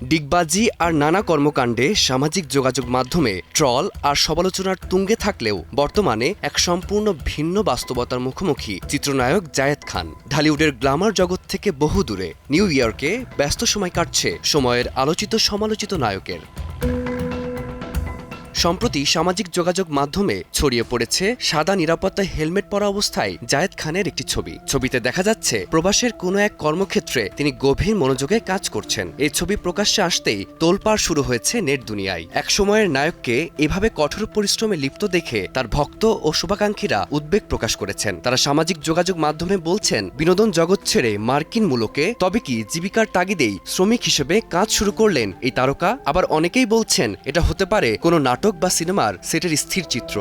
ডিগবাজি আর নানা কর্মকাণ্ডে সামাজিক যোগাযোগ মাধ্যমে ট্রল আর সমালোচনার তুঙ্গে থাকলেও বর্তমানে এক সম্পূর্ণ ভিন্ন বাস্তবতার মুখোমুখি চিত্রনায়ক জায়েদ খান। ঢালিউডের গ্ল্যামার জগৎ থেকে বহু দূরে নিউ ইয়র্কে ব্যস্ত সময় কাটছে সময়ের আলোচিত সমালোচিত নায়কের। সম্প্রতি সামাজিক যোগাযোগ মাধ্যমে ছড়িয়ে পড়েছে সাদা নিরাপত্তা হেলমেট পরা অবস্থায় জায়েদ খানের একটি ছবি। ছবিতে দেখা যাচ্ছে প্রবাসের কোনো এক কর্মক্ষেত্রে তিনি গভীর মনোযোগে কাজ করছেন। এই ছবি প্রকাশ্যে আসতেই তোলপাড় শুরু হয়েছে নেট দুনিয়ায়। এক সময়ের নায়ককে এভাবে কঠোর পরিশ্রমে লিপ্ত দেখে তার ভক্ত ও শুভাকাঙ্ক্ষীরা উদ্বেগ প্রকাশ করেছেন। তারা সামাজিক যোগাযোগ মাধ্যমে বলছেন, বিনোদন জগৎ ছেড়ে মার্কিন মূলকে তবে কি জীবিকার তাগিদেই শ্রমিক হিসেবে কাজ শুরু করলেন এই তারকা? আবার অনেকেই বলছেন এটা হতে পারে কোনো নাটক বা সিনেমার সেটের স্থির চিত্র।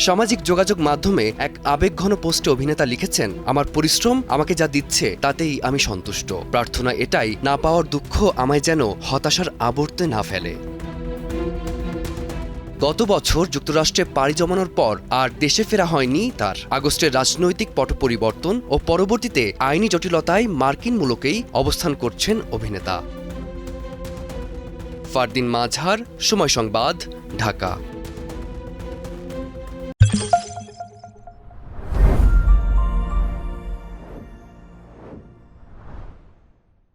সামাজিক যোগাযোগ মাধ্যমে এক আবেগঘন পোস্টে অভিনেতা লিখেছেন, আমার পরিশ্রম আমাকে যা দিচ্ছে তাতেই আমি সন্তুষ্ট। প্রার্থনা এটাই, না পাওয়ার দুঃখ আমায় যেন হতাশার আবর্তে না ফেলে। গত বছর যুক্তরাষ্ট্রে পাড়ি জমানোর পর আর দেশে ফেরা হয়নি তার। আগস্টের রাজনৈতিক পট পরিবর্তন ও পরবর্তীতে আইনি জটিলতায় মার্কিন মূলকেই অবস্থান করছেন অভিনেতা। ফারদিন মাজহার, সময় সংবাদ, ঢাকা।